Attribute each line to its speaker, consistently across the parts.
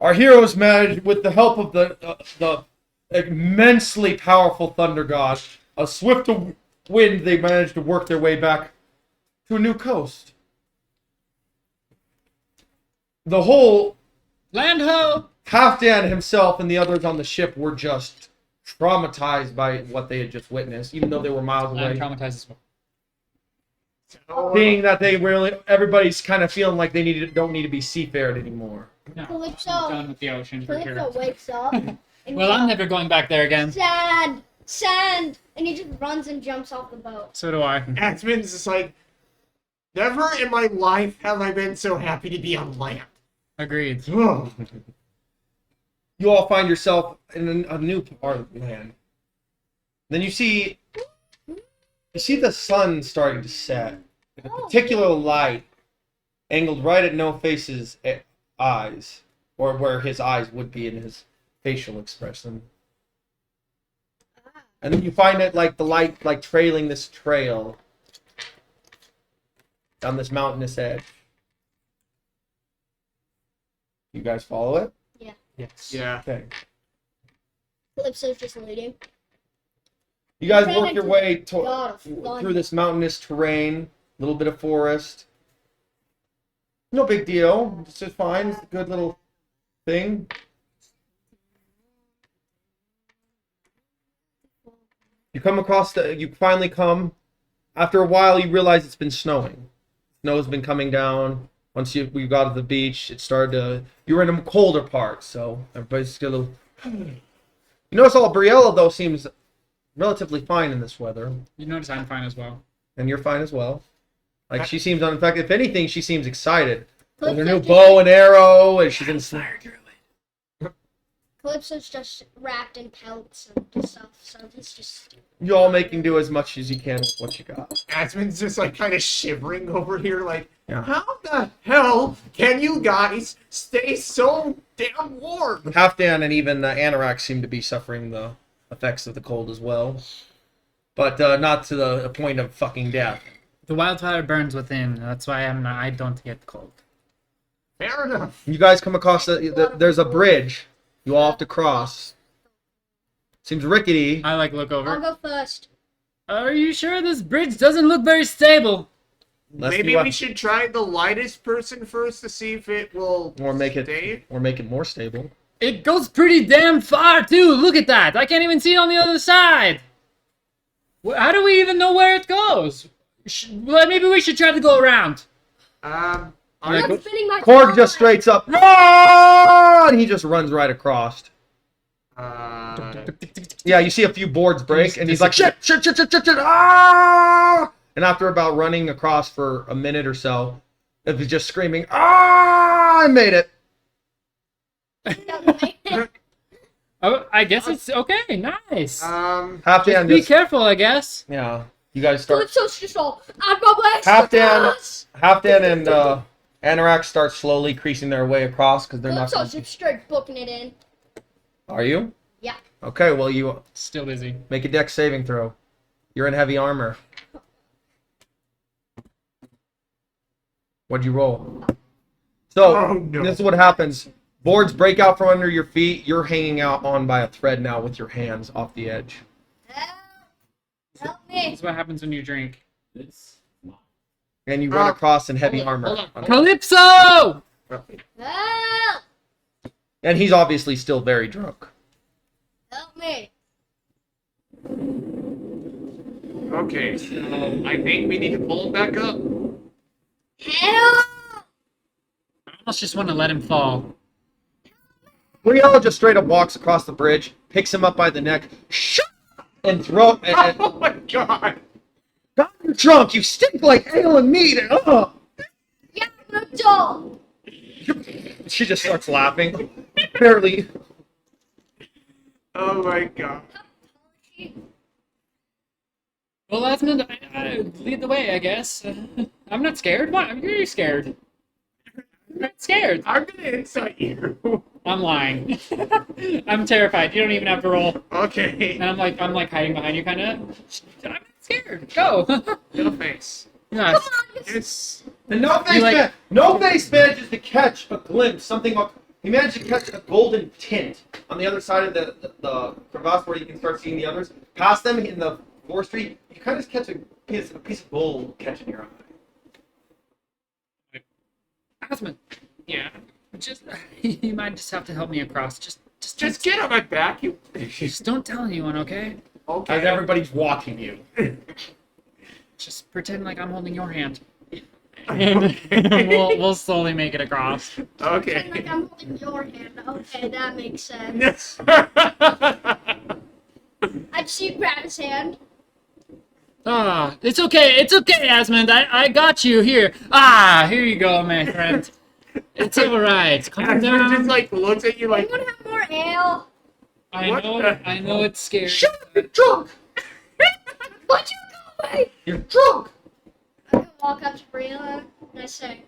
Speaker 1: Our heroes managed, with the help of the immensely powerful thunder god, a swift wind, they managed to work their way back to a new coast. The whole
Speaker 2: Land ho!
Speaker 1: Halfdan himself and the others on the ship were just traumatized by what they had just witnessed, even though they were miles
Speaker 2: I'm
Speaker 1: away.
Speaker 2: traumatized as well.
Speaker 1: Seeing that everybody's kind of feeling like they don't need to be seafared anymore.
Speaker 2: No,
Speaker 3: Calypso.
Speaker 2: I'm done with the ocean for sure.
Speaker 3: Calypso wakes up. And
Speaker 2: Well, I'm never going back there again.
Speaker 3: Sand! Sand! And he just runs and jumps off the boat.
Speaker 2: So do I.
Speaker 4: Asmon's just like, never in my life have I been so happy to be on land.
Speaker 2: Agreed.
Speaker 1: You all find yourself in a new part of land. Then you see the sun starting to set. A particular light angled right at No Face's eyes, or where his eyes would be in his facial expression. And then you find it like the light like trailing this trail down this mountainous edge. You guys follow it?
Speaker 2: Yes.
Speaker 4: Yeah.
Speaker 1: Okay.
Speaker 3: Calypso's just leading.
Speaker 1: You guys
Speaker 3: Ran
Speaker 1: work your
Speaker 3: into
Speaker 1: way
Speaker 3: God of thunder.
Speaker 1: through this mountainous terrain, a little bit of forest. No big deal. It's just fine. It's a good little thing. You finally come. After a while, you realize it's been snowing. Snow's been coming down. Once we got to the beach, it started to... You were in a colder part, so everybody's still a little... You notice all Briella, though, seems relatively fine in this weather.
Speaker 2: You notice I'm fine as well.
Speaker 1: And you're fine as well. Like, she seems... In fact, if anything, she seems excited. With her
Speaker 3: Calypso's
Speaker 1: new bow and arrow, and she's in...
Speaker 3: Calypso's just wrapped in pelts and stuff, so he's just...
Speaker 1: You all making do as much as you can with what you got.
Speaker 4: Asmon's just like kind of shivering over here, like,
Speaker 1: Yeah.
Speaker 4: how the hell can you guys stay so damn warm?
Speaker 1: Halfdan and even Anorak seem to be suffering the effects of the cold as well. But not to the point of fucking death.
Speaker 2: The wildfire burns within. That's why I don't get cold.
Speaker 4: Fair enough.
Speaker 1: You guys come across there's a bridge you all have to cross. Seems rickety.
Speaker 2: I look over.
Speaker 3: I'll go first.
Speaker 2: Are you sure this bridge doesn't look very stable?
Speaker 4: Maybe we should try the lightest person first to see if it will
Speaker 1: make
Speaker 4: stay.
Speaker 1: it more stable.
Speaker 2: It goes pretty damn far too. Look at that. I can't even see it on the other side. How do we even know where it goes? Well, maybe we should try to go around.
Speaker 3: I'm spinning my
Speaker 1: Korg
Speaker 3: top.
Speaker 1: just straights up, "Ah!" and he just runs right across. Yeah, you see a few boards break, and he's like, shit, ah! And after about running across for a minute or so, if he's just screaming, ah, I made it.
Speaker 2: Oh, I guess it's okay. Nice.
Speaker 1: Halfdan
Speaker 2: Be
Speaker 1: just,
Speaker 2: careful, I guess.
Speaker 1: yeah, you guys start.
Speaker 3: Calypso's just all, I'm my
Speaker 1: Halfdan and Anorak start slowly creasing their way across because they're not.
Speaker 3: Calypso's just straight booking it in.
Speaker 1: Are you?
Speaker 3: Yeah.
Speaker 1: Okay, well you
Speaker 2: Still dizzy.
Speaker 1: make a dex saving throw. You're in heavy armor. What'd you roll? So,
Speaker 4: Oh, no.
Speaker 1: This is what happens. Boards break out from under your feet. You're hanging out on by a thread now with your hands off the edge.
Speaker 3: Help me.
Speaker 2: That's what happens when you drink.
Speaker 1: And you run across in heavy armor.
Speaker 4: hold on.
Speaker 2: Calypso!
Speaker 3: Help.
Speaker 1: And he's obviously still very drunk.
Speaker 3: Help me.
Speaker 4: Okay, so I think we need to pull him back up.
Speaker 3: Help.
Speaker 2: I almost just want to let him fall.
Speaker 1: Brielle just straight up walks across the bridge, picks him up by the neck, and
Speaker 4: Oh my god!
Speaker 1: God, you're drunk. You stink like ale and meat. Oh.
Speaker 3: Yeah, I'm a doll.
Speaker 1: She just starts laughing. Barely.
Speaker 4: Oh my god.
Speaker 2: Well, that's meant I lead the way, I guess. I'm not scared. Why? You're scared. I'm not scared.
Speaker 4: I'm gonna incite you.
Speaker 2: I'm lying. I'm terrified. You don't even have to roll.
Speaker 4: Okay.
Speaker 2: And I'm like hiding behind you, kind of. I'm not scared. Go.
Speaker 4: No face.
Speaker 2: Nice.
Speaker 3: Come on,
Speaker 4: It's
Speaker 1: And no face
Speaker 2: like-
Speaker 1: manages to catch a glimpse, something he managed to catch a golden tint on the other side of the crevasse where you can start seeing the others. Past them in the forestry, you kind of catch a piece of gold catching your eye.
Speaker 2: Asmund, yeah, just you might just have to help me across.
Speaker 4: Just get on my back, you.
Speaker 2: Just don't tell anyone, okay?
Speaker 4: Okay.
Speaker 1: As everybody's walking you.
Speaker 2: Just pretend like I'm holding your hand. And we'll slowly make it across.
Speaker 4: Okay.
Speaker 3: Pretend like I'm holding your hand. Okay, that makes sense.
Speaker 4: Yes.
Speaker 3: I just see you grab his hand.
Speaker 2: Ah, it's okay, Asmund. I got you here. Here you go, my friend. It's alright. Calm
Speaker 4: Asmund
Speaker 2: down.
Speaker 4: just like looks at you like.
Speaker 3: Anyone have more ale?
Speaker 4: What the-
Speaker 2: I know it's scary.
Speaker 1: Shut up, you're drunk!
Speaker 3: Why'd you go away?
Speaker 1: You're drunk!
Speaker 3: I can walk up to Briella and I say,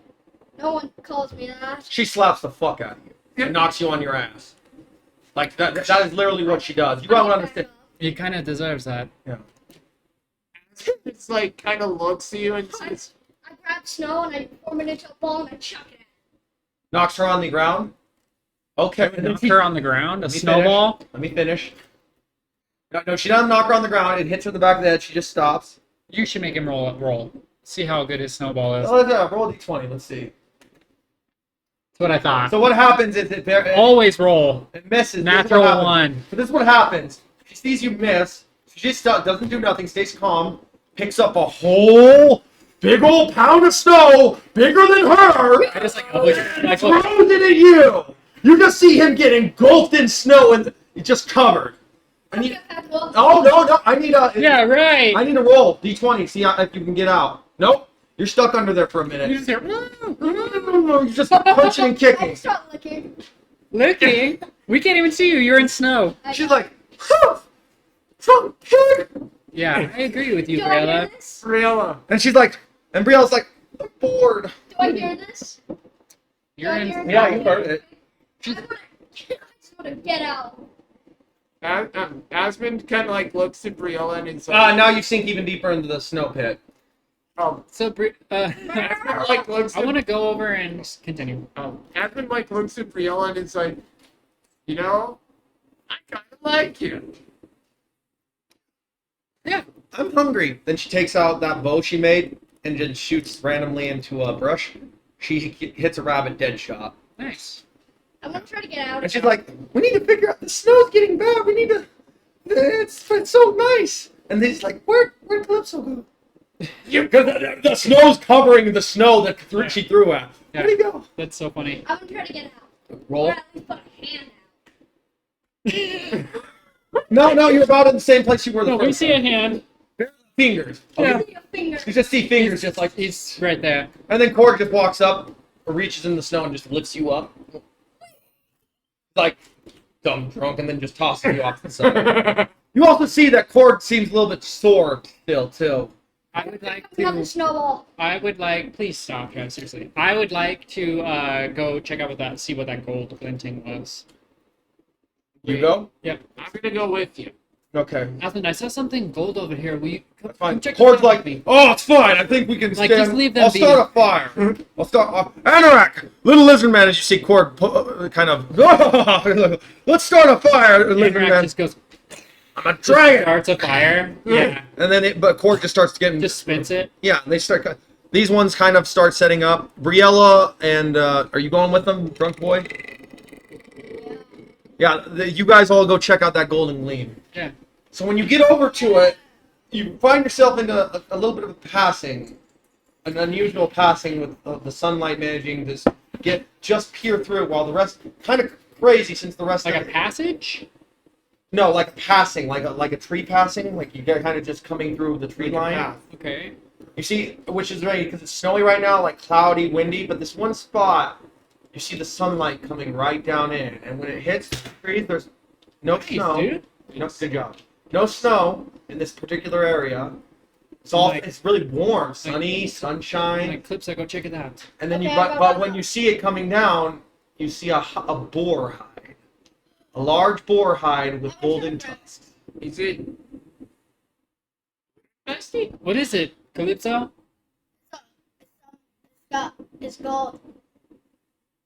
Speaker 3: no one calls me that.
Speaker 1: She slaps the fuck out of you and knocks you on your ass. Like, that is literally what she does. You don't understand.
Speaker 2: He kind of deserves that.
Speaker 1: Yeah.
Speaker 4: It's like kind of looks at you and says,
Speaker 3: I grab snow and I form it into a ball and I chuck it at him.
Speaker 1: Knocks her on the ground. Okay. and then
Speaker 2: Knock her on the ground. A
Speaker 1: Let me
Speaker 2: snowball.
Speaker 1: Let me finish. No, she doesn't knock her on the ground. It hits her in the back of the head. She just stops.
Speaker 2: You should make him roll. See how good his snowball is.
Speaker 1: Oh, yeah, roll a d20. Let's see.
Speaker 2: That's what I thought.
Speaker 1: So what happens is it
Speaker 2: Always roll.
Speaker 1: misses. This is what
Speaker 2: Natural
Speaker 1: happens.
Speaker 2: 1.
Speaker 1: So this is what happens. She sees you miss. She just doesn't do nothing. Stays calm. Picks up a whole big old pound of snow, bigger than her.
Speaker 2: I just like always like
Speaker 1: Throws it at you. You just see him get engulfed in snow and he's just covered. I need. Oh no! I need a.
Speaker 2: yeah, right.
Speaker 1: I need to roll d20. See if you can get out. Nope. You're stuck under there for a
Speaker 2: You
Speaker 1: minute.
Speaker 2: just hear,
Speaker 1: You're just punching and
Speaker 3: I
Speaker 1: kicking.
Speaker 3: start licking.
Speaker 2: licking. We can't even see you. You're in snow.
Speaker 1: She's like, "From pig,"
Speaker 2: Yeah, I agree with you,
Speaker 3: Do I hear
Speaker 2: Briella.
Speaker 3: this?
Speaker 4: Briella.
Speaker 1: and she's like, and Brielle's like, I'm bored.
Speaker 3: Do I hear this?
Speaker 2: You're in.
Speaker 1: Yeah, you heard it.
Speaker 3: I just want to get out.
Speaker 4: Asmund kind of like looks at Briella and it's like,
Speaker 1: Now you sink even deeper into the snow pit.
Speaker 2: So,
Speaker 4: Asmund like looks
Speaker 2: I
Speaker 4: at
Speaker 2: want to go over and continue.
Speaker 4: Asmund like looks at Briella and it's like, you know, I kind of like you.
Speaker 2: Yeah.
Speaker 1: I'm hungry. Then she takes out that bow she made and just shoots randomly into a brush. She hits a rabbit dead shot.
Speaker 2: Nice.
Speaker 3: I'm gonna try to get out.
Speaker 1: And she's like, we need to figure out, the snow's getting bad. We need to, it's so nice. And then he's like, where'd Calypso go? Because the snow's covering the snow that she threw at. Where'd he go?
Speaker 2: That's so funny.
Speaker 3: I'm gonna try to get out.
Speaker 1: Roll.
Speaker 3: Or at least put a hand out.
Speaker 1: No, you're about in the same place you were the
Speaker 2: No,
Speaker 1: first
Speaker 2: we see a
Speaker 1: time.
Speaker 2: hand.
Speaker 1: Fingers.
Speaker 2: Yeah.
Speaker 3: See a finger.
Speaker 1: You just see fingers just like,
Speaker 2: He's right there.
Speaker 1: and then Cord just walks up, or reaches in the snow and just lifts you up. Like, dumb drunk, and then just tosses you off to the side. You also see that Cord seems a little bit sore still, too.
Speaker 2: I would like
Speaker 3: Another
Speaker 2: to.
Speaker 3: snowball.
Speaker 2: Please stop, Trev, seriously. I would like to go check out see what that gold glinting was.
Speaker 1: You go?
Speaker 2: Yep.
Speaker 4: I'm gonna go with you.
Speaker 1: Okay.
Speaker 2: Asmund, I saw something gold over here.
Speaker 1: Fine.
Speaker 2: check
Speaker 1: Cord's
Speaker 2: this out
Speaker 1: like,
Speaker 2: with me.
Speaker 1: oh, it's fine. I think we can
Speaker 2: Like,
Speaker 1: stand.
Speaker 2: just leave them
Speaker 1: I'll
Speaker 2: be.
Speaker 1: start a fire. I'll start. Anorak, little lizard man, as you see Cord kind of. Let's start a fire, lizard
Speaker 2: Anorak
Speaker 1: man.
Speaker 2: just goes,
Speaker 1: I'm a dragon.
Speaker 2: starts a fire. Yeah.
Speaker 1: And then, but Cord just starts getting.
Speaker 2: Just spins it.
Speaker 1: Yeah, they start. These ones kind of start setting up. Briella and are you going with them, drunk boy? Yeah, you guys all go check out that golden gleam.
Speaker 2: Yeah.
Speaker 1: So when you get over to it, you find yourself into a little bit of a passing, an unusual passing with the sunlight managing to just peer through while the rest kind of crazy since the rest
Speaker 2: Like
Speaker 1: of
Speaker 2: a
Speaker 1: it.
Speaker 2: passage?
Speaker 1: No, like a passing, like a tree passing, like you get kind of just coming through the tree line.
Speaker 4: Yeah.
Speaker 2: Okay.
Speaker 1: You see, which is very, because it's snowy right now, like cloudy, windy, but this one spot, you see the sunlight coming right down in, and when it hits the trees, there's no
Speaker 2: Nice,
Speaker 1: snow.
Speaker 2: dude.
Speaker 1: No, good job. No snow in this particular area. It's really warm, sunny, sunshine,
Speaker 2: Like clips, I go check it out.
Speaker 1: and then
Speaker 3: Okay,
Speaker 1: but when you see it coming down, you see a boar hide, a large boar hide with golden tusks.
Speaker 4: Is it?
Speaker 2: Nasty. What is it? Calypso?
Speaker 3: It's gold.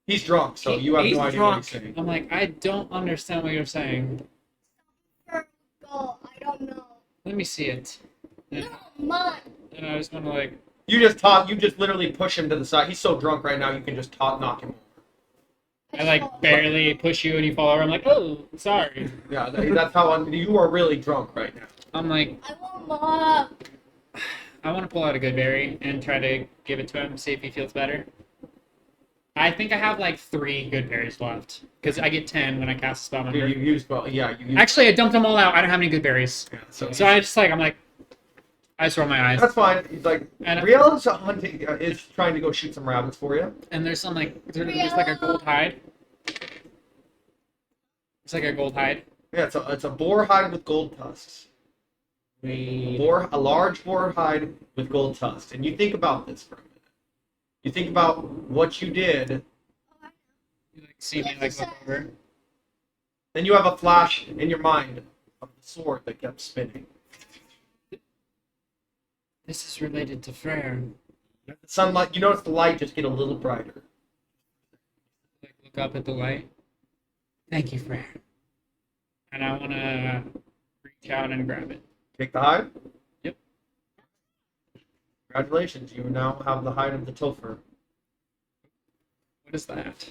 Speaker 1: He's drunk, so you have
Speaker 4: He's
Speaker 1: no idea
Speaker 4: drunk.
Speaker 1: what he's saying.
Speaker 2: I'm like, I don't understand what you're saying.
Speaker 3: Go. I don't know.
Speaker 2: Let me see it. And,
Speaker 3: No, mine.
Speaker 2: and I just want to like,
Speaker 1: You just literally push him to the side. He's so drunk right now, you can just knock him over.
Speaker 2: I like barely push you and you fall over. I'm like, oh, sorry.
Speaker 1: Yeah, that's how you are really drunk right now.
Speaker 2: I'm like,
Speaker 3: I want more.
Speaker 2: I want to pull out a good berry and try to give it to him, see if he feels better. I think I have like 3 good berries left because I get 10 when I cast a spell.
Speaker 1: You
Speaker 2: Remember?
Speaker 1: used well, yeah. You used,
Speaker 2: Actually, I dumped them all out. I don't have any good berries,
Speaker 1: yeah,
Speaker 2: so I just like I'm like, I just roll my eyes.
Speaker 1: that's fine. He's like
Speaker 2: And-
Speaker 1: Riel is hunting. Is trying to go shoot some rabbits for you.
Speaker 2: And there's some like there's like a gold hide. It's like a gold hide.
Speaker 1: Yeah, it's a boar hide with gold tusks. A large boar hide with gold tusks. And you think about this for a minute. You think about what you did.
Speaker 2: You like see me like look over.
Speaker 1: Then you have a flash in your mind of the sword that kept spinning.
Speaker 2: This is related to Freyr.
Speaker 1: The sunlight. You notice the light just get a little brighter.
Speaker 2: Like look up at the light. Thank you, Freyr. And I want to reach out and grab it.
Speaker 1: Take the hide.
Speaker 2: Yep.
Speaker 1: Congratulations, you now have the hide of the Topher.
Speaker 2: What is that?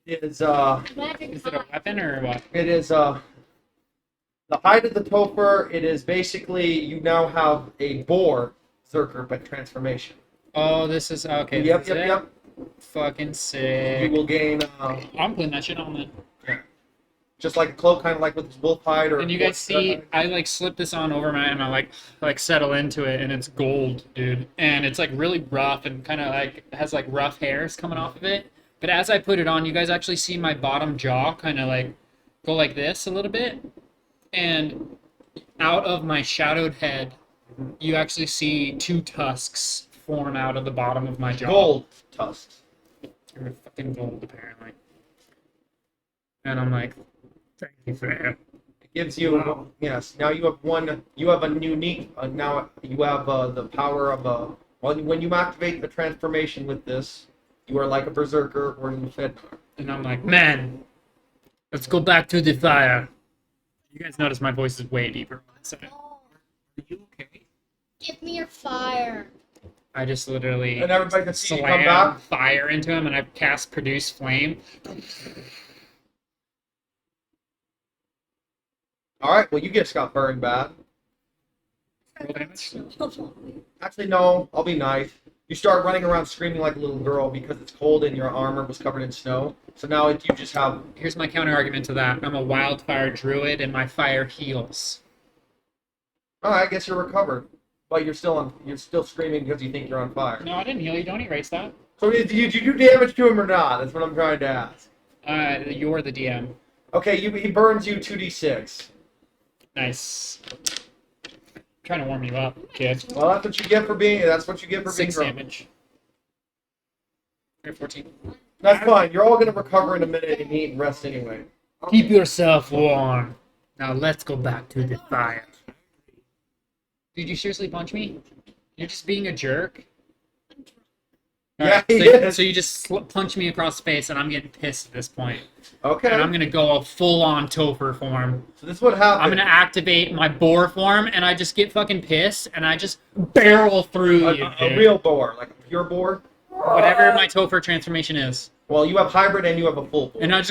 Speaker 1: It is
Speaker 3: Magic
Speaker 2: Is it a weapon or what?
Speaker 1: It is the hide of the Topher. It is basically you now have a boar Zerker but transformation.
Speaker 2: Oh, this is okay.
Speaker 1: Yep,
Speaker 2: This is it?
Speaker 1: yep.
Speaker 2: Fucking
Speaker 1: You
Speaker 2: sick.
Speaker 1: will gain
Speaker 2: I'm putting that shit on then.
Speaker 1: just like a cloak, kind of like with wolf hide or.
Speaker 2: And you guys see, I like slip this on over my and I like settle into it, and it's gold, dude. And it's like really rough and kind of like has like rough hairs coming off of it. But as I put it on, you guys actually see my bottom jaw kind of like go like this a little bit, and out of my shadowed head, you actually see 2 tusks form out of the bottom of my jaw.
Speaker 1: gold tusks.
Speaker 2: They're fucking gold, apparently. And I'm like, thank you for that.
Speaker 1: It gives you
Speaker 4: Wow.
Speaker 1: yes. Now you have one. You have a unique. Now you have the power of a. When you activate the transformation with this, you are like a berserker or an Fednar.
Speaker 2: And I'm like, man, let's go back to the fire. You guys notice my voice is way deeper when I say it.
Speaker 3: Oh,
Speaker 4: Are you okay?
Speaker 3: give me your fire.
Speaker 2: I just literally
Speaker 1: And everybody can see you come
Speaker 2: slam
Speaker 1: back.
Speaker 2: fire into him, and I cast produce flame.
Speaker 1: All right. Well, you just got burned bad.
Speaker 2: Roll damage.
Speaker 1: Actually, no. I'll be nice. You start running around screaming like a little girl because it's cold and your armor was covered in snow. So now you just have.
Speaker 2: Here's my counter argument to that. I'm a wildfire druid, and my fire heals.
Speaker 1: Oh, I guess you're recovered, but you're still on. You're still screaming because you think you're on fire.
Speaker 2: No, I didn't heal you. Don't erase that.
Speaker 1: So did you do damage to him or not? That's what I'm trying to ask.
Speaker 2: You're the DM.
Speaker 1: Okay, he burns you 2d6.
Speaker 2: Nice. Trying to warm you up, kid.
Speaker 1: Well, that's what you get for being. That's what you get for being
Speaker 2: 6
Speaker 1: drunk.
Speaker 2: damage. You're 14.
Speaker 1: That's fine. You're all gonna recover in a minute and eat and rest anyway.
Speaker 2: Keep yourself warm. Now let's go back to the fire. Did you seriously punch me? You're just being a jerk?
Speaker 1: Yeah,
Speaker 2: so,
Speaker 1: he is.
Speaker 2: so you just punch me across the face, and I'm getting pissed at this point.
Speaker 1: Okay.
Speaker 2: And I'm gonna go a full-on Topher form.
Speaker 1: So this is what happened.
Speaker 2: I'm gonna activate my boar form, and I just get fucking pissed, and I just barrel through you,
Speaker 1: a
Speaker 2: dude.
Speaker 1: real boar, like a pure boar.
Speaker 2: Whatever my Topher transformation is.
Speaker 1: Well, you have hybrid and you have a full boar.
Speaker 2: And I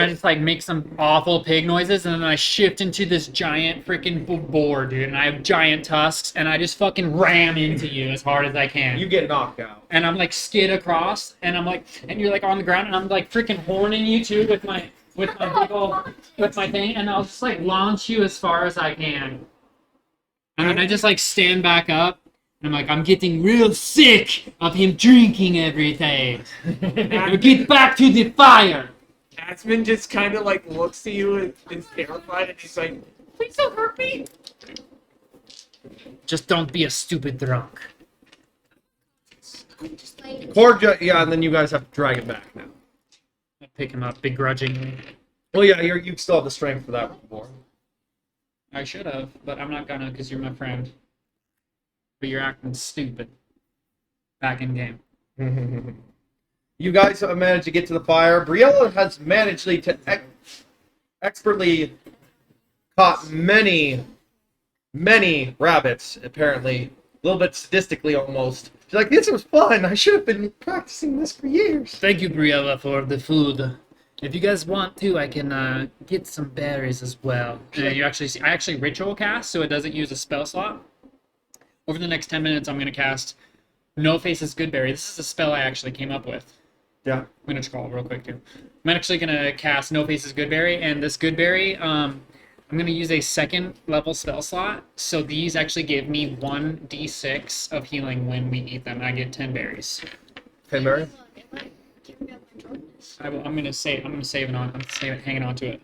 Speaker 2: just like make some awful pig noises, and then I shift into this giant freaking boar, dude. And I have giant tusks, and I just fucking ram into you as hard as I can.
Speaker 1: You get knocked out.
Speaker 2: And I'm like skid across, and I'm like, and you're like on the ground, and I'm like freaking horning you too with my big old with my thing, and I'll just like launch you as far as I can. And then I just like stand back up. And I'm like, I'm getting real sick of him drinking everything. Now get back to the fire.
Speaker 4: Asmund just kind of like looks at you and is terrified, and he's like, "Please don't hurt me."
Speaker 2: Just don't be a stupid drunk.
Speaker 3: Just like
Speaker 1: Yeah, and then you guys have to drag it back now.
Speaker 2: I pick him up begrudgingly.
Speaker 1: Well, yeah, you still have the strength for that boar.
Speaker 2: I should have, but I'm not gonna because you're my friend. But you're acting stupid. Back in game.
Speaker 1: You guys have managed to get to the fire. Briella has managed to expertly caught many rabbits, apparently. A little bit sadistically, almost. She's like, this was fun. I should have been practicing this for years.
Speaker 2: Thank you, Briella, for the food. If you guys want to, I can get some berries as well. And you actually see, I actually ritual cast, so it doesn't use a spell slot. Over the next 10 minutes, I'm going to cast No Faces Goodberry. This is a spell I actually came up with.
Speaker 1: Yeah.
Speaker 2: I'm going to scroll real quick, too. I'm actually going to cast No Faces Goodberry, and this Goodberry, I'm going to use a second level spell slot, so these actually give me 1d6 of healing when we eat them. I get 10 berries.
Speaker 1: 10 berries?
Speaker 2: I'm going to save it on. Hanging on to it.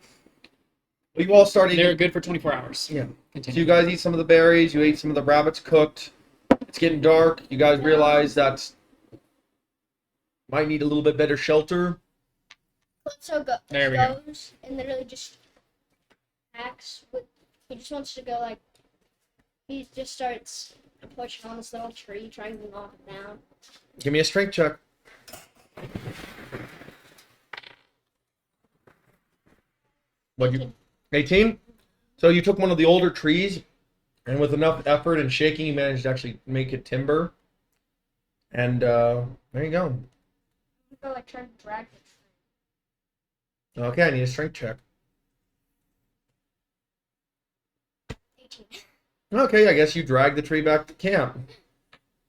Speaker 1: You all started.
Speaker 2: They're good for 24 hours.
Speaker 1: Yeah. So
Speaker 2: Continue.
Speaker 1: you guys eat some of the berries. You ate some of the rabbits cooked. It's getting dark. You guys realize that might need a little bit better shelter.
Speaker 3: So
Speaker 2: There we go.
Speaker 3: goes and literally just acts with. He just wants to go like. He just starts pushing on this little tree, trying to knock it down.
Speaker 1: Give me a strength check. What'd you? 18? So you took one of the older trees, and with enough effort and shaking, you managed to actually make it timber. And there you go.
Speaker 3: Go like trying to drag it.
Speaker 1: Okay, I need a strength check.
Speaker 3: 18.
Speaker 1: Okay, I guess you drag the tree back to camp.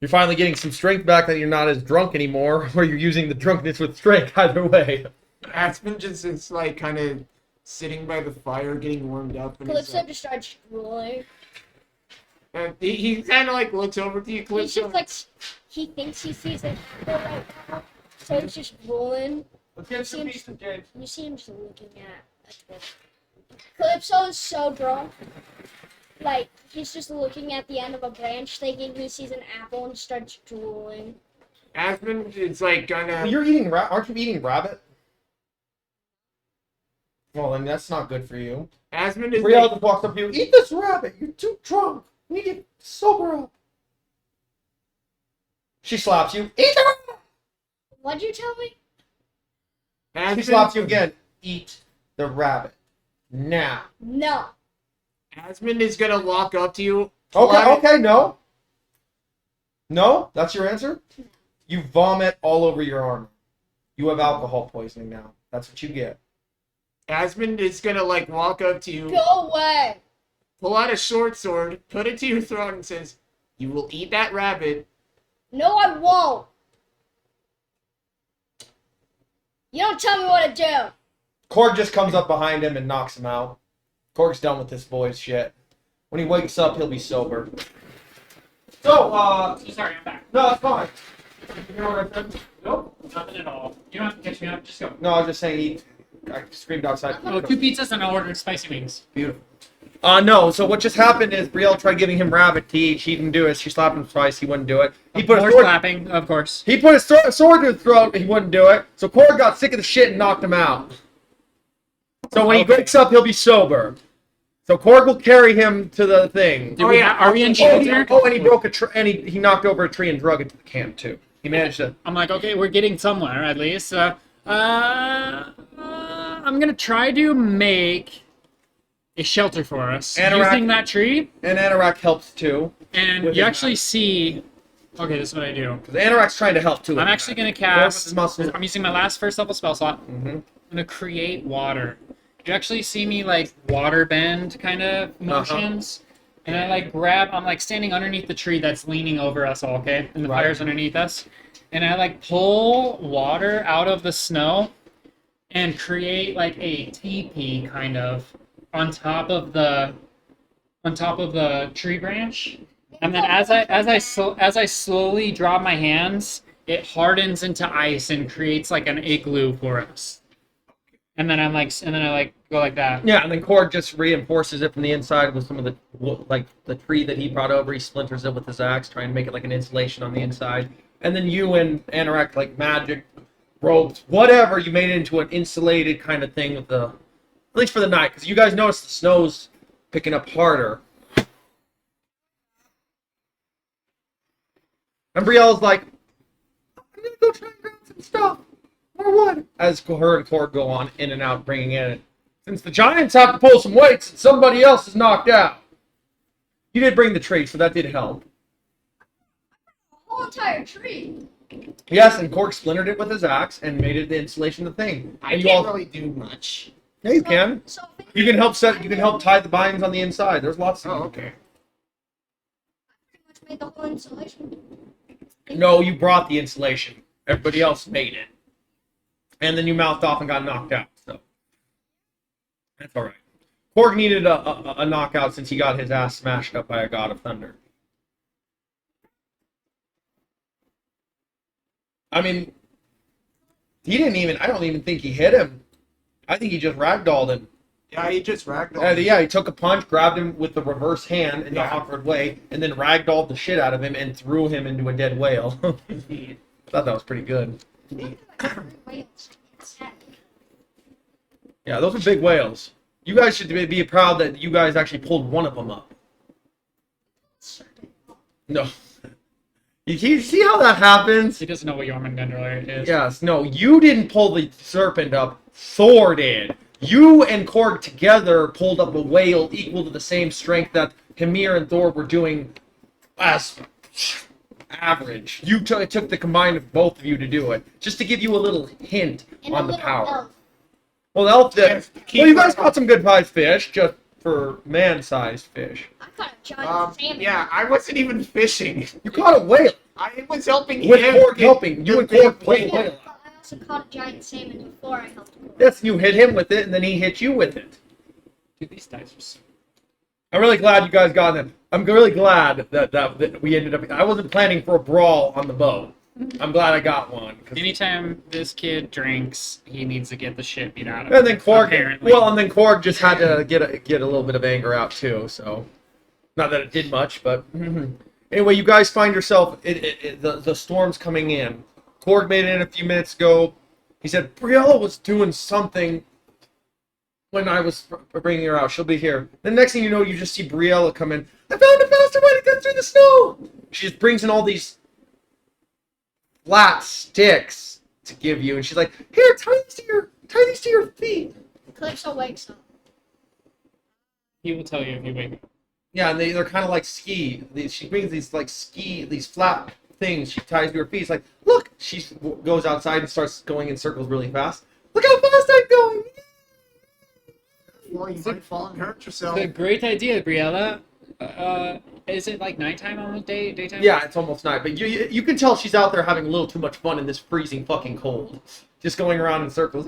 Speaker 1: You're finally getting some strength back that you're not as drunk anymore, or you're using the drunkenness with strength, either way.
Speaker 4: Aspen just is like kind of sitting by the fire, getting warmed up, and
Speaker 3: Calypso just starts drooling.
Speaker 4: he kind of like looks over to you,
Speaker 3: He's
Speaker 4: Calypso.
Speaker 3: just like he thinks he sees an apple right now, so he's just drooling.
Speaker 1: Let's
Speaker 3: get some pieces, James. You see him just looking at it. Calypso is so drunk. Like, he's just looking at the end of a branch, thinking he sees an apple and starts drooling.
Speaker 4: Aspen is like gonna.
Speaker 1: You're eating aren't you eating rabbit? Well, then that's not good for you.
Speaker 4: Aspen is
Speaker 1: Brielle
Speaker 4: like,
Speaker 1: just walks up to you. Eat this rabbit. You're too drunk. You need to get sober up. She slaps you. Eat the rabbit.
Speaker 3: What'd you tell me?
Speaker 1: She slaps you again. Eat the rabbit. Now.
Speaker 3: No.
Speaker 4: Aspen is gonna walk up to you.
Speaker 1: Okay, no. No? That's your answer? You vomit all over your arm. You have alcohol poisoning now. That's what you get.
Speaker 4: Aspen is gonna like walk up to you,
Speaker 3: Go away.
Speaker 4: pull out a short sword, put it to your throat, and says, "You will eat that rabbit."
Speaker 3: No, I won't. You don't tell me what to do.
Speaker 1: Korg just comes up behind him and knocks him out. Korg's done with this boy's shit. When he wakes up, he'll be sober. So,
Speaker 2: Sorry, I'm back.
Speaker 1: no, it's fine. You know what I said?
Speaker 2: Nope, nothing at all. You don't have to catch me up. Just go.
Speaker 1: No, I was just saying I screamed outside.
Speaker 2: Oh, 2 pizzas and I ordered spicy wings.
Speaker 1: Beautiful. No, so what just happened is Brielle tried giving him rabbit to eat. She didn't do it. She slapped him twice. He wouldn't do it. He put
Speaker 2: More
Speaker 1: his sword,
Speaker 2: slapping, of course.
Speaker 1: he put his sword to his throat. He wouldn't do it. So Korg got sick of the shit and knocked him out. So when he wakes up, he'll be sober. So Korg will carry him to the thing.
Speaker 2: Did we are we in
Speaker 1: Oh,
Speaker 2: shelter?
Speaker 1: and he broke a tree, and he knocked over a tree and drug it to the camp too. He managed to.
Speaker 2: I'm like, okay, we're getting somewhere at least. I'm gonna try to make a shelter for us
Speaker 1: Anorak-
Speaker 2: using that tree.
Speaker 1: And Anorak helps too.
Speaker 2: And
Speaker 1: With
Speaker 2: you
Speaker 1: his
Speaker 2: actually
Speaker 1: knife.
Speaker 2: see. Okay, this is what I do.
Speaker 1: Because Anorak's trying to help too.
Speaker 2: I'm actually gonna
Speaker 1: Korg with
Speaker 2: cast.
Speaker 1: his muscle.
Speaker 2: I'm using my last first level spell slot.
Speaker 1: Mm-hmm.
Speaker 2: I'm gonna create water. You actually see me like water bend kind of motions. And I like grab, I'm like standing underneath the tree that's leaning over us all, okay? And the
Speaker 1: Right.
Speaker 2: fire's underneath us. And I like pull water out of the snow and create like a teepee kind of on top of the tree branch. And then as I slowly drop my hands, it hardens into ice and creates like an igloo for us. And then I go like that.
Speaker 1: Yeah, and then Korg just reinforces it from the inside with some of the tree that he brought over. He splinters it with his axe, trying to make it like an insulation on the inside. And then you and Anorak, like magic, ropes, whatever, you made it into an insulated kind of thing with at least for the night, because you guys notice the snow's picking up harder. And Brielle's like, I'm gonna go try and grab some stuff. More wood. As her and Korg go on in and out, bringing in. Since the Giants have to pull some weights and somebody else is knocked out. You did bring the tree, so that did help.
Speaker 3: A whole entire tree.
Speaker 1: Yes, and Korg splintered it with his axe and made it the insulation of the thing.
Speaker 4: I
Speaker 1: And you
Speaker 4: can't
Speaker 1: all,
Speaker 4: really do much.
Speaker 1: yeah, you can.
Speaker 3: So
Speaker 1: You can help set. You can help tie the bindings on the inside. There's lots of.
Speaker 4: Oh, okay.
Speaker 3: pretty much made the whole insulation.
Speaker 1: No, you brought the insulation. Everybody else made it, and then you mouthed off and got knocked out. So that's all right. Korg needed a knockout since he got his ass smashed up by a god of thunder. I mean, he didn't even. I don't even think he hit him. I think he just ragdolled him.
Speaker 4: Yeah, he just ragdolled.
Speaker 1: Yeah, he took a punch, grabbed him with the reverse hand in the
Speaker 4: Yeah.
Speaker 1: awkward way, and then ragdolled the shit out of him and threw him into a dead whale. I thought that was pretty good. Yeah, those are big whales. You guys should be proud that you guys actually pulled one of them up. No. You see how that happens?
Speaker 2: He doesn't know what Jormungandr is.
Speaker 1: Yes, no, you didn't pull the serpent up. Thor did. You and Korg together pulled up a whale equal to the same strength that Hymir and Thor were doing as average. It took the combined of both of you to do it. Just to give you a little hint
Speaker 3: And
Speaker 1: on
Speaker 3: a
Speaker 1: the
Speaker 3: little
Speaker 1: power.
Speaker 3: elf.
Speaker 1: Well, the elf did.
Speaker 4: Yes,
Speaker 1: Well, you guys caught some good sized fish, just for man-sized fish.
Speaker 3: I caught a giant salmon.
Speaker 4: Yeah, I wasn't even fishing.
Speaker 1: You caught a whale
Speaker 4: I was helping
Speaker 1: with
Speaker 4: him.
Speaker 1: Korg
Speaker 4: get
Speaker 1: helping. You
Speaker 4: the
Speaker 1: and
Speaker 4: big
Speaker 1: Korg pulled the
Speaker 4: whale.
Speaker 1: whale.
Speaker 3: But I also caught a giant salmon before I helped him.
Speaker 1: Yes, you hit him with it, and then he hit you with it.
Speaker 2: Dude, these dice are so...
Speaker 1: I'm really glad you guys got it. I'm really glad that we ended up. I wasn't planning for a brawl on the boat. I'm glad I got one. 'Cause-
Speaker 2: Anytime this kid drinks, he needs to get the shit beat out of him.
Speaker 1: and then Korg,
Speaker 2: apparently.
Speaker 1: well, and then Korg just had to get a little bit of anger out too. So, not that it did much, but anyway, you guys find yourself. The storm's coming in. Korg made it in a few minutes ago. He said Briella was doing something when I was bringing her out. She'll be here. The next thing you know, you just see Briella come in. I found a faster way to get through the snow. She just brings in all these flat sticks to give you, and she's like, "Here, tie these to your feet."
Speaker 3: Calypso wakes up.
Speaker 2: He will tell you if you wake up.
Speaker 1: Yeah, and they're kind of like ski. She brings these flat things. She ties to her feet. It's like, look. She goes outside and starts going in circles really fast. Look how fast I'm going.
Speaker 4: Well, you might fall and hurt yourself.
Speaker 2: It's a great idea, Briella. Is it like nighttime almost? Daytime?
Speaker 1: Yeah, it's almost night, but you can tell she's out there having a little too much fun in this freezing fucking cold, just going around in circles.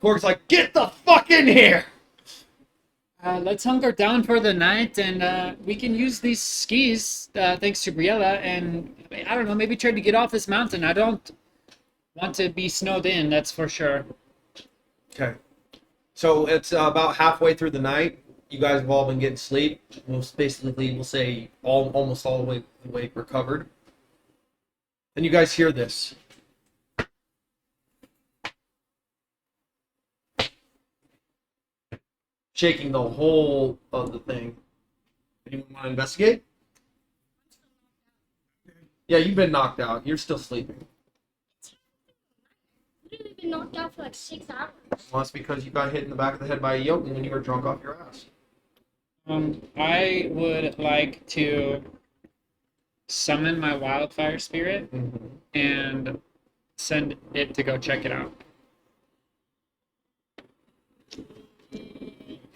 Speaker 1: Korg's like, get the fuck in here.
Speaker 2: Let's hunker down for the night, and we can use these skis, thanks to Briella, and I don't know, maybe try to get off this mountain. I don't want to be snowed in, that's for sure.
Speaker 1: Okay. So it's about halfway through the night. You guys have all been getting sleep. We'll say almost all the way recovered. And you guys hear this. Shaking the whole of the thing. Anyone want to investigate? Yeah, you've been knocked out. You're still sleeping.
Speaker 3: You've been knocked out for like 6 hours.
Speaker 1: Well, that's because you got hit in the back of the head by a Jotun when you were drunk off your ass.
Speaker 2: I would like to summon my wildfire spirit and send it to go check it out.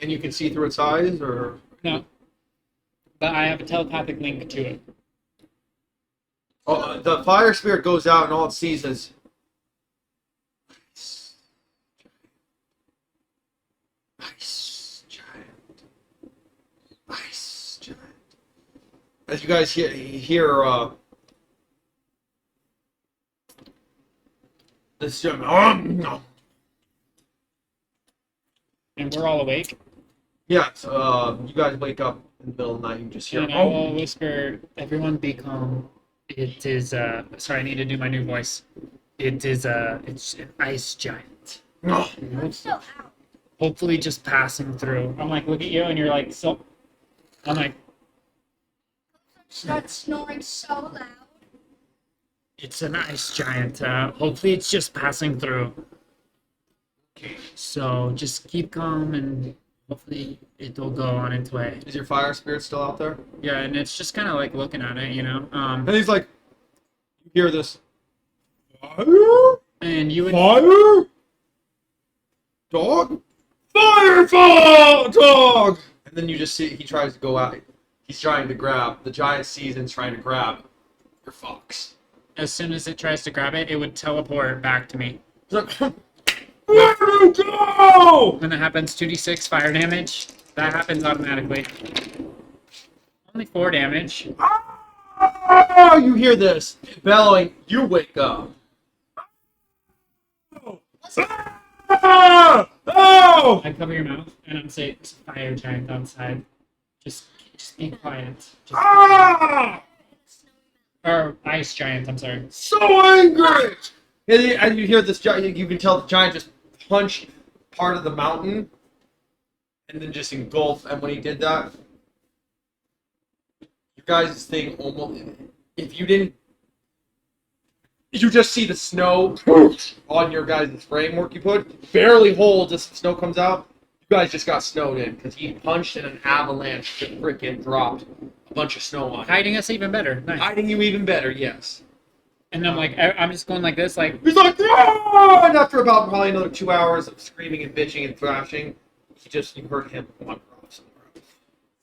Speaker 1: And you can see through its eyes, or
Speaker 2: No, but I have a telepathic link to it.
Speaker 1: oh, the fire spirit goes out, and all it sees is ice giant, ice giant. As you guys hear this, no.
Speaker 2: And we're all awake.
Speaker 1: Yeah, you guys wake up in the middle of the night and you just hear,
Speaker 2: And I will whisper, everyone be calm. It is, sorry, I need to do my new voice. It is, it's an ice giant.
Speaker 1: oh.
Speaker 3: I'm still out.
Speaker 2: Hopefully just passing through. I'm like, look at you, and you're like, so... I'm like,
Speaker 3: Start snoring so loud.
Speaker 2: It's an ice giant. Hopefully it's just passing through.
Speaker 4: Okay.
Speaker 2: So just keep calm and hopefully it'll go on its way.
Speaker 1: Is your fire spirit still out there?
Speaker 2: Yeah, and it's just kind of like looking at it, you know.
Speaker 1: And he's like, you hear this? Fire?
Speaker 2: And you would
Speaker 1: Fire? Dog? Firefall! Dog! And then you just see he tries to go out. He's trying to grab. The giant sees and is trying to grab your fox.
Speaker 2: as soon as it tries to grab it, it would teleport back to me.
Speaker 1: He's like, where do you go?
Speaker 2: When that happens, 2d6 fire damage. That happens automatically. Only 4 damage.
Speaker 1: Oh, you hear this bellowing. You wake up. Ah! Oh!
Speaker 2: I cover your mouth and I'm saying, "It's a fire giant outside. Just be quiet."
Speaker 1: Ah!
Speaker 2: Or ice giant. I'm sorry.
Speaker 1: So angry! And you hear this giant. You can tell the giant just punched part of the mountain, and then just engulfed. And when he did that, your guys' thing almost. If you didn't, you just see the snow on your guys' framework you put barely holds as the snow comes out. You guys just got snowed in because he punched and an avalanche just freaking dropped a bunch of snow on you.
Speaker 2: Hiding us even better. Nice.
Speaker 1: Hiding you even better, yes.
Speaker 2: And I'm like, I'm just going like this, like,
Speaker 1: He's like, "Ah!" And after about probably another 2 hours of screaming and bitching and thrashing, you heard him wander off somewhere else.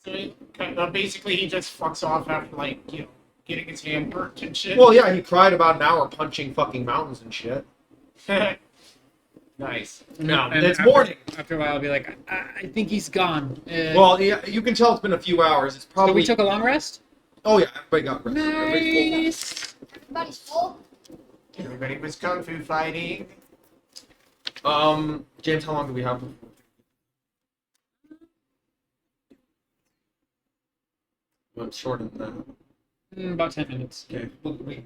Speaker 4: So he, basically, he just fucks off after, like, you know, getting his hand burnt and shit.
Speaker 1: Well, yeah, he cried about an hour punching fucking mountains and shit.
Speaker 4: Nice.
Speaker 1: No,
Speaker 2: and
Speaker 1: it's
Speaker 2: after-
Speaker 1: morning.
Speaker 2: After a while, I'll be like, I think he's gone.
Speaker 1: Well, yeah, you can tell it's been a few hours. It's
Speaker 2: so
Speaker 1: probably.
Speaker 2: we took a long rest?
Speaker 1: Oh yeah, everybody got rest. Everybody's full.
Speaker 2: Nice.
Speaker 3: Everybody's full.
Speaker 4: Everybody was kung fu fighting.
Speaker 1: James, how long do we have? Well, shorter than that.
Speaker 2: About 10 minutes.
Speaker 1: Okay, we'll get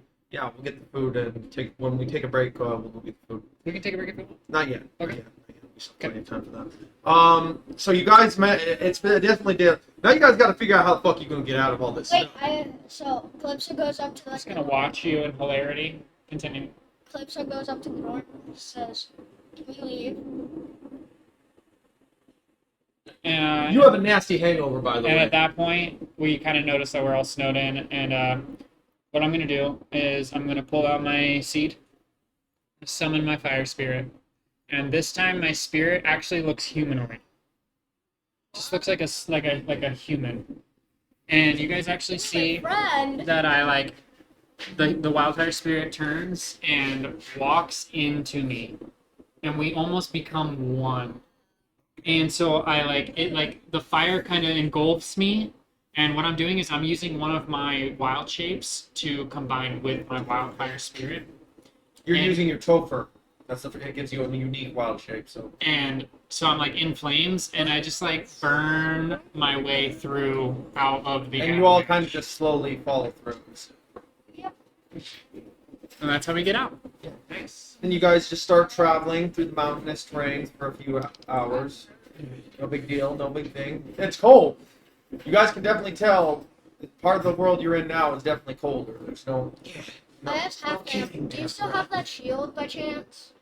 Speaker 1: the food and when we take a break, we'll go get the food.
Speaker 2: We can take a break if we want.
Speaker 1: Not yet.
Speaker 2: Okay.
Speaker 1: Not yet. We still have plenty of time for that. So you guys met. It's been definitely did. Now you guys got to figure out how the fuck you're gonna get out of all this.
Speaker 3: Wait,
Speaker 1: stuff.
Speaker 3: so Calypso goes up to
Speaker 2: I'm just
Speaker 3: the
Speaker 2: gonna watch you in hilarity. Continue.
Speaker 3: Calypso goes up to the door and says, "Can we leave?"
Speaker 2: And,
Speaker 1: You have a nasty hangover, by the
Speaker 2: and
Speaker 1: way.
Speaker 2: at that point, we kind of notice that we're all snowed in. And what I'm gonna do is I'm gonna pull out my seed, summon my fire spirit, and this time my spirit actually looks humanoid. Just looks like a human. And you guys actually see
Speaker 3: Friend.
Speaker 2: that I like the wildfire spirit turns and walks into me, and we almost become one. And so I like the fire kind of engulfs me, and what I'm doing is I'm using one of my wild shapes to combine with my wildfire spirit,
Speaker 1: You're
Speaker 2: and-
Speaker 1: using your Topher. It gives you a unique wild shape. So
Speaker 2: and so I'm like in flames, and I just like burn my way through out of the.
Speaker 1: and you all
Speaker 2: avalanche.
Speaker 1: kind of just slowly follow through.
Speaker 2: And that's how we get out.
Speaker 4: Nice.
Speaker 1: Then you guys just start traveling through the mountainous terrains for a few hours. No big deal, no big thing. It's cold. You guys can definitely tell the part of the world you're in now is definitely colder. There's no.
Speaker 3: I asked half man, do you still have that shield by chance?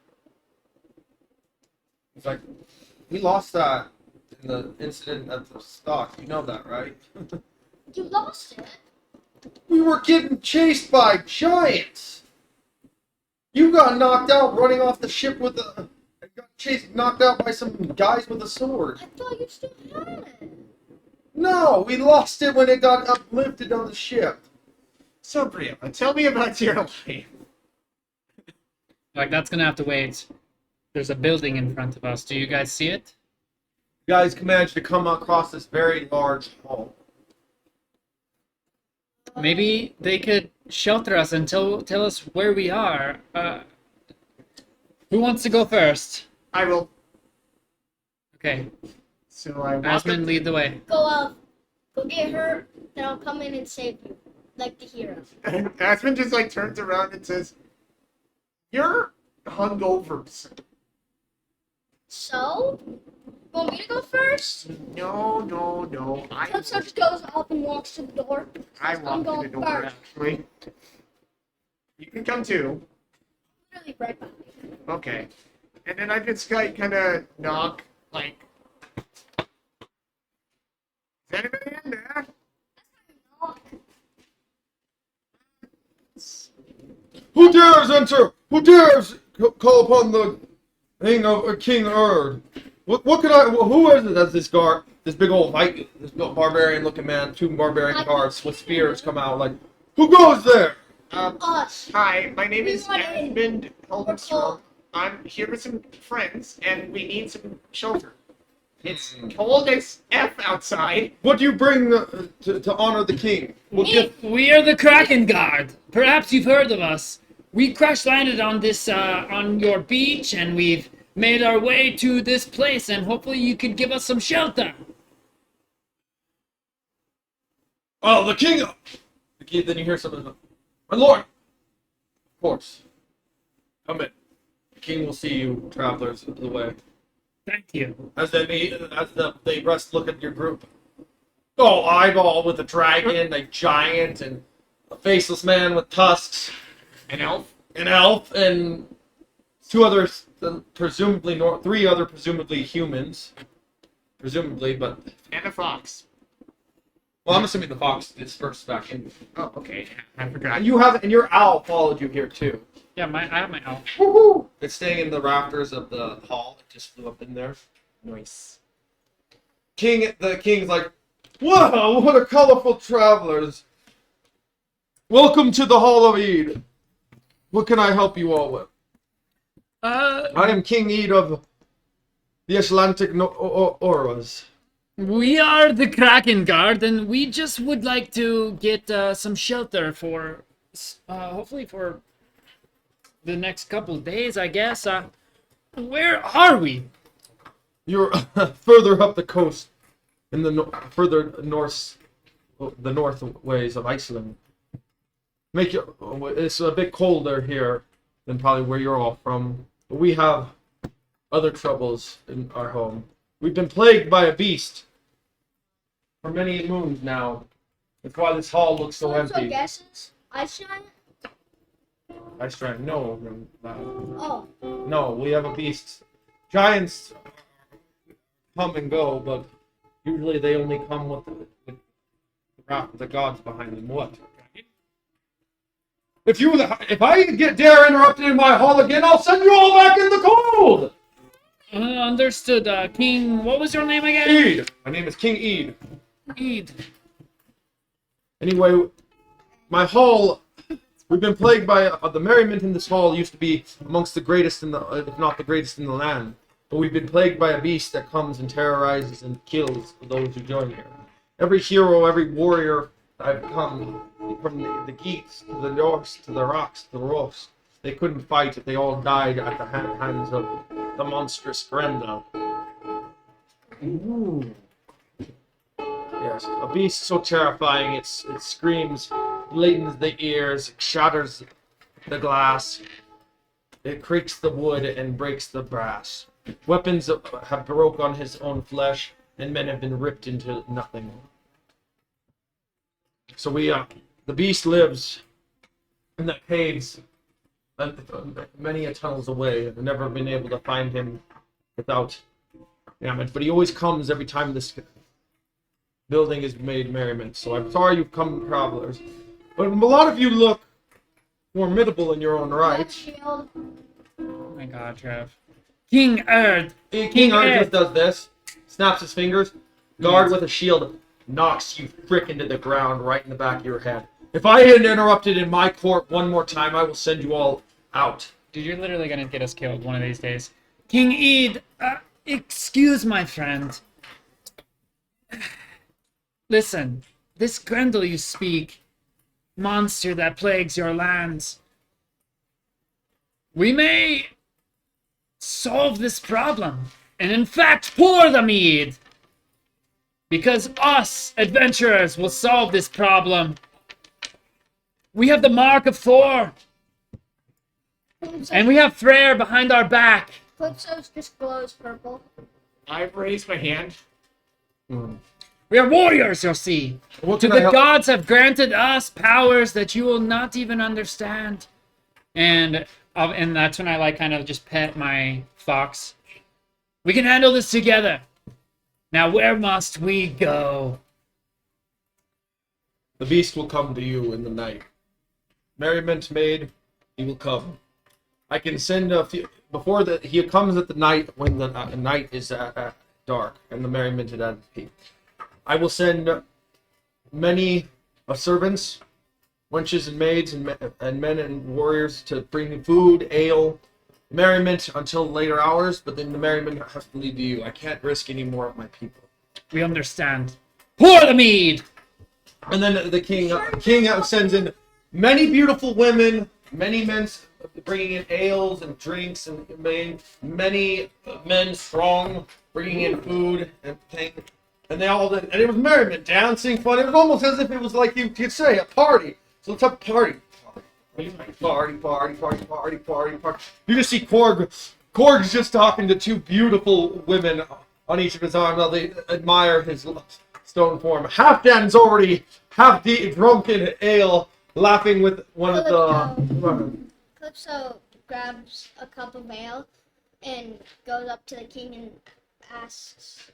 Speaker 1: It's like we lost that in the incident at the stock. You know that, right?
Speaker 3: You lost it.
Speaker 1: We were getting chased by giants. You got knocked out running off the ship with a. Got chased, knocked out by some guys with a sword.
Speaker 3: I thought you still had it.
Speaker 1: No, we lost it when it got uplifted on the ship.
Speaker 4: So, Brianna, tell me about your life.
Speaker 2: Like that's gonna have to wait. There's a building in front of us. Do you guys see it?
Speaker 1: You guys managed to come across this very large hall.
Speaker 2: Maybe they could shelter us and tell us where we are. Who wants to go first?
Speaker 4: I will.
Speaker 2: Okay,
Speaker 4: So I walk
Speaker 2: Asmund, lead the way.
Speaker 3: Go get her, then I'll come in and save you, like the hero.
Speaker 4: up. Aspen just like turns around and says, "You're hungover."
Speaker 3: So, want me to go first?
Speaker 4: No.
Speaker 3: Calypso just goes up and walks to the door.
Speaker 4: I
Speaker 3: I'm
Speaker 4: walk to the
Speaker 3: going
Speaker 4: door
Speaker 3: first.
Speaker 4: actually. You can come too.
Speaker 3: Really right behind me.
Speaker 4: Okay. And then I just kind of knock, like... Is anybody in there?
Speaker 1: Who dares enter? Who dares call upon the King Erd? What could I? Who is it? That's this guard, this big old Viking, this barbarian-looking man. Two barbarian guards with spears come out. Like, who goes there?
Speaker 3: Us.
Speaker 4: Hi, my name
Speaker 3: We
Speaker 4: is
Speaker 3: want in.
Speaker 4: Edmund
Speaker 3: We're
Speaker 4: Helmstrom.
Speaker 3: cold.
Speaker 4: I'm here with some friends, and we need some shelter. It's cold as F outside.
Speaker 1: What do you bring to honor the king? We'll give.
Speaker 2: We are the Kraken Guard. Perhaps you've heard of us. We crash landed on this on your beach, and we've made our way to this place, and hopefully you could give us some shelter.
Speaker 1: Oh, the king! Then you hear something. My lord! Of course. Come in. The king will see you, travelers, the way.
Speaker 2: Thank you.
Speaker 1: As they rest, look at your group. Oh, eyeball with a dragon, a giant, and a faceless man with tusks,
Speaker 4: An elf?
Speaker 1: an elf, and two others, three other presumably humans. Presumably, but
Speaker 4: And a fox.
Speaker 1: well, I'm assuming the fox dispersed back in.
Speaker 4: Oh, okay. I forgot.
Speaker 1: You have, and your owl followed you here too.
Speaker 2: Yeah, I have my elf.
Speaker 1: Woohoo! It's staying in the rafters of the hall. It just flew up in there.
Speaker 4: Nice.
Speaker 1: The king's like, wow, what a colorful travelers. Welcome to the Hall of Ede. What can I help you all with? I am King Ede of the Atlantic Auras.
Speaker 2: We are the Kraken Guard, and we just would like to get some shelter for, hopefully for the next couple of days, I guess. Where are we?
Speaker 1: You're further up the coast, in the further north, the north ways of Iceland. It's a bit colder here than probably where you're all from. But we have other troubles in our home. We've been plagued by a beast for many moons now. That's why this hall looks so
Speaker 3: So
Speaker 1: empty.
Speaker 3: guesses? Ice giant?
Speaker 1: Ice giant, no,
Speaker 3: Oh.
Speaker 1: no, we have a beast. Giants come and go, but usually they only come with the wrath of the gods behind them. What? If I dare interrupted in my hall again, I'll send you all back in the cold.
Speaker 2: Understood. King, what was your name again?
Speaker 1: Ede. My name is King Ede.
Speaker 2: Ede.
Speaker 1: Anyway, my hall. We've been plagued by the merriment in this hall used to be amongst the greatest if not the greatest in the land. But we've been plagued by a beast that comes and terrorizes and kills those who join here. Every hero, every warrior I've come from the Geats to the Norse to the Rocks to the Roofs. They couldn't fight if they all died at the hands of the monstrous Brenda. Ooh. Yes, a beast so terrifying, it screams, blatens the ears, it shatters the glass, it creaks the wood and breaks the brass. Weapons have broke on his own flesh, and men have been ripped into nothing. So the beast lives in the caves, many a tunnels away. I've never been able to find him without damage, but he always comes every time this building is made merriment. So I'm sorry you've come, travelers, but a lot of you look formidable in your own right.
Speaker 3: Shield.
Speaker 2: Oh my god, Trev. King Erd.
Speaker 1: King Ard just does this, snaps his fingers, guard with a shield, knocks you frick into the ground right in the back of your head. If I had interrupted in my court one more time, I will send you all out.
Speaker 2: Dude, you're literally gonna get us killed one of these days. King Ede, excuse my friend. Listen, this Grendel you speak, monster that plagues your lands, we may solve this problem, and in fact pour the mead. Because us, adventurers, will solve this problem. We have the mark of Thor, and we have Freyr behind our back.
Speaker 3: Calypso's just glows purple.
Speaker 4: I've raised my hand.
Speaker 2: We are warriors, you'll see.
Speaker 1: What
Speaker 2: To
Speaker 1: can I
Speaker 2: the
Speaker 1: help?
Speaker 2: gods have granted us powers that you will not even understand. And that's when I like kind of just pet my fox. We can handle this together. Now where must we go?
Speaker 1: The beast will come to you in the night. Merriment made, he will come. I can send a few before the he comes at the night when the night is dark and the merriment is at its peak. I will send many servants, wenches and maids, and men and warriors to bring food, ale, merriment until later hours. But then the merriment has to lead to you. I can't risk any more of my people.
Speaker 2: We understand. Pour the mead!
Speaker 1: And then the king sends in many beautiful women, many men bringing in ales and drinks, and many men strong bringing in food and things. And and it was merriment, dancing, fun. It was almost as if it was like you could say a party. So it's a party. Party. You just see Korg. Korg's just talking to two beautiful women on each of his arms. Now they admire his stone form. Halfdan's already half drunk in ale, laughing with one of the.
Speaker 3: Calypso grabs a cup of ale and goes up to the king and asks,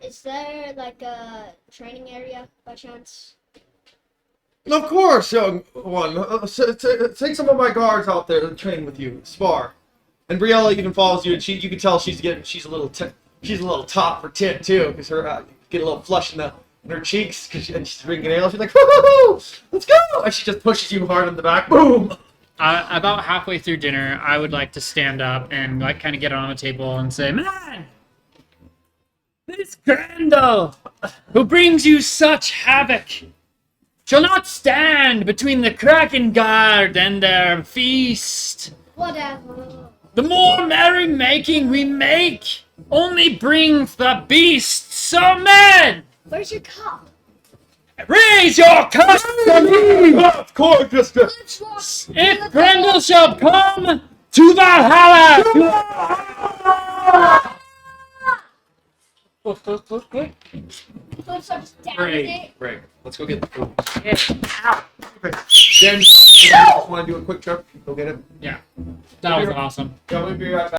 Speaker 3: "Is there like a training area by chance?"
Speaker 1: Of course, young one. Take some of my guards out there to train with you, spar. And Briella even follows you, and you can tell she's a little top for tit too, because her get a little flush in her cheeks, and she's drinking ale. She's like, "Woo-hoo-hoo! Let's go!" And she just pushes you hard in the back. Boom.
Speaker 2: About halfway through dinner, I would like to stand up and like kind of get on the table and say, "Man, this Grendel, who brings you such havoc, shall not stand between the Kraken Guard and their feast.
Speaker 3: Whatever.
Speaker 2: The more merrymaking we make only brings the beast. So, men,
Speaker 3: Where's your cup?
Speaker 2: raise your cups to me!
Speaker 1: Of course, Mister.
Speaker 2: If Grendel shall come to Valhalla!
Speaker 3: Calypso just downs it.
Speaker 1: Great. Let's go get the food.
Speaker 2: Yeah.
Speaker 1: Okay. Jen, you just want to do a quick trip? Go get it.
Speaker 2: Yeah, that was awesome.
Speaker 1: Yeah, we'll be right back.